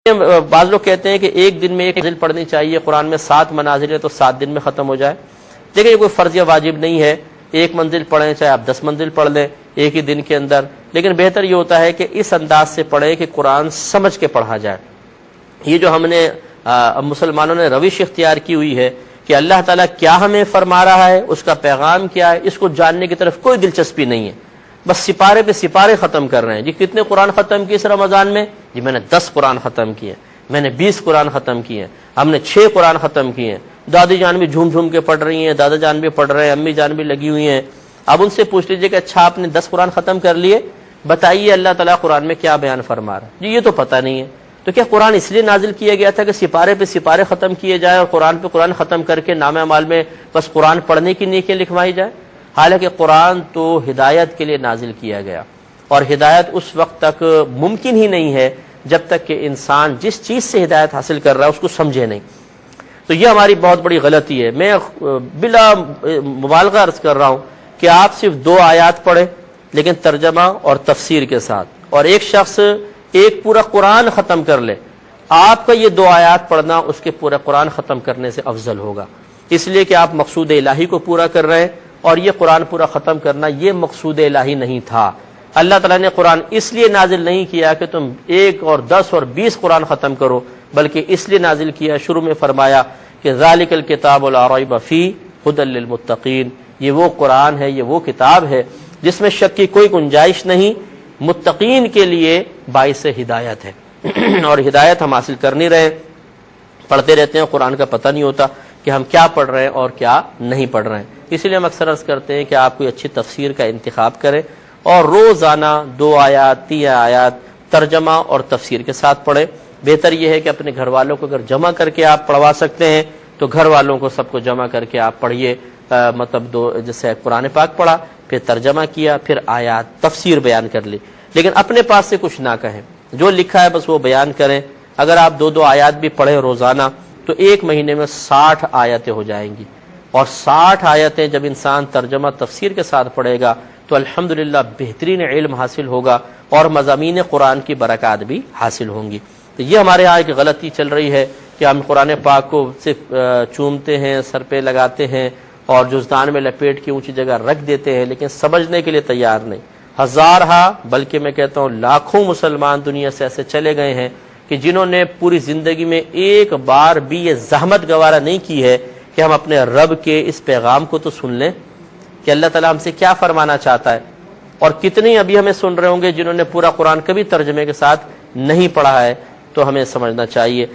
بعض لوگ کہتے ہیں کہ ایک دن میں ایک منزل پڑھنی چاہیے، قرآن میں 7 منازل ہے تو 7 دن میں ختم ہو جائے۔ دیکھیں یہ کوئی فرض یا واجب نہیں ہے، ایک منزل پڑھیں چاہے آپ 10 منزل پڑھ لیں ایک ہی دن کے اندر، لیکن بہتر یہ ہوتا ہے کہ اس انداز سے پڑھیں کہ قرآن سمجھ کے پڑھا جائے۔ یہ جو ہم نے مسلمانوں نے روش اختیار کی ہوئی ہے کہ اللہ تعالیٰ کیا ہمیں فرما رہا ہے، اس کا پیغام کیا ہے، اس کو جاننے کی طرف کوئی دلچسپی نہیں ہے، بس سپارے پہ سپارے ختم کر رہے ہیں۔ جی کتنے قرآن ختم کیے اس رمضان میں؟ جی میں نے 10 قرآن ختم کیے، میں نے 20 قرآن ختم کیے، ہم نے 6 قرآن ختم کیے۔ دادی جان بھی جھوم جھوم کے پڑھ رہی ہیں، دادا جان بھی پڑھ رہے ہیں، امی جان بھی لگی ہوئی ہیں۔ اب ان سے پوچھ لیجئے کہ اچھا آپ نے 10 قرآن ختم کر لیے، بتائیے اللہ تعالیٰ قرآن میں کیا بیان فرما رہا ہے؟ جی یہ تو پتہ نہیں ہے۔ تو کیا قرآن اس لیے نازل کیا گیا تھا کہ سپارے پہ سپارے ختم کیے جائے اور قرآن پہ قرآن ختم کر کے نام اعمال میں بس قرآن پڑھنے کی نیکیاں لکھوائی جائے؟ حالانکہ قرآن تو ہدایت کے لیے نازل کیا گیا، اور ہدایت اس وقت تک ممکن ہی نہیں ہے جب تک کہ انسان جس چیز سے ہدایت حاصل کر رہا ہے اس کو سمجھے نہیں۔ تو یہ ہماری بہت بڑی غلطی ہے۔ میں بلا مبالغہ عرض کر رہا ہوں کہ آپ صرف 2 آیات پڑھیں لیکن ترجمہ اور تفسیر کے ساتھ، اور ایک شخص ایک پورا قرآن ختم کر لے، آپ کا یہ 2 آیات پڑھنا اس کے پورا قرآن ختم کرنے سے افضل ہوگا، اس لیے کہ آپ مقصود الہی کو پورا کر رہے ہیں، اور یہ قرآن پورا ختم کرنا یہ مقصود الہی نہیں تھا۔ اللہ تعالیٰ نے قرآن اس لیے نازل نہیں کیا کہ تم 1 اور 10 اور 20 قرآن ختم کرو، بلکہ اس لیے نازل کیا، شروع میں فرمایا کہ ذالک الکتاب لا ریب فیہ ھدی للمتقین، یہ وہ قرآن ہے، یہ وہ کتاب ہے جس میں شک کی کوئی گنجائش نہیں، متقین کے لیے باعث ہدایت ہے۔ اور ہدایت ہم حاصل کر نہیں رہے، پڑھتے رہتے ہیں، قرآن کا پتہ نہیں ہوتا کہ ہم کیا پڑھ رہے ہیں اور کیا نہیں پڑھ رہے ہیں۔ اسی لیے ہم اکثر عرض کرتے ہیں کہ آپ کوئی اچھی تفسیر کا انتخاب کریں اور روزانہ 2 آیات 3 آیات ترجمہ اور تفسیر کے ساتھ پڑھیں۔ بہتر یہ ہے کہ اپنے گھر والوں کو اگر جمع کر کے آپ پڑھوا سکتے ہیں تو گھر والوں کو سب کو جمع کر کے آپ پڑھیے، مطلب جیسے قرآن پاک پڑھا، پھر ترجمہ کیا، پھر آیات تفسیر بیان کر لی، لیکن اپنے پاس سے کچھ نہ کہیں، جو لکھا ہے بس وہ بیان کریں۔ اگر آپ 2 آیات بھی پڑھیں روزانہ تو 1 مہینے میں 60 آیتیں ہو جائیں گی، اور 60 آیتیں جب انسان ترجمہ تفسیر کے ساتھ پڑھے گا تو الحمدللہ بہترین علم حاصل ہوگا اور مضامین قرآن کی برکات بھی حاصل ہوں گی۔ تو یہ ہمارے ہاں ایک غلطی چل رہی ہے کہ ہم قرآن پاک کو صرف چومتے ہیں، سر پہ لگاتے ہیں اور جزدان میں لپیٹ کے اونچی جگہ رکھ دیتے ہیں، لیکن سمجھنے کے لیے تیار نہیں۔ ہزارہا بلکہ میں کہتا ہوں لاکھوں مسلمان دنیا سے ایسے چلے گئے ہیں کہ جنہوں نے پوری زندگی میں ایک بار بھی یہ زحمت گوارا نہیں کی ہے کہ ہم اپنے رب کے اس پیغام کو تو سن لیں کہ اللہ تعالیٰ ہم سے کیا فرمانا چاہتا ہے۔ اور کتنے ابھی ہمیں سن رہے ہوں گے جنہوں نے پورا قرآن کبھی ترجمے کے ساتھ نہیں پڑھا ہے، تو ہمیں سمجھنا چاہیے۔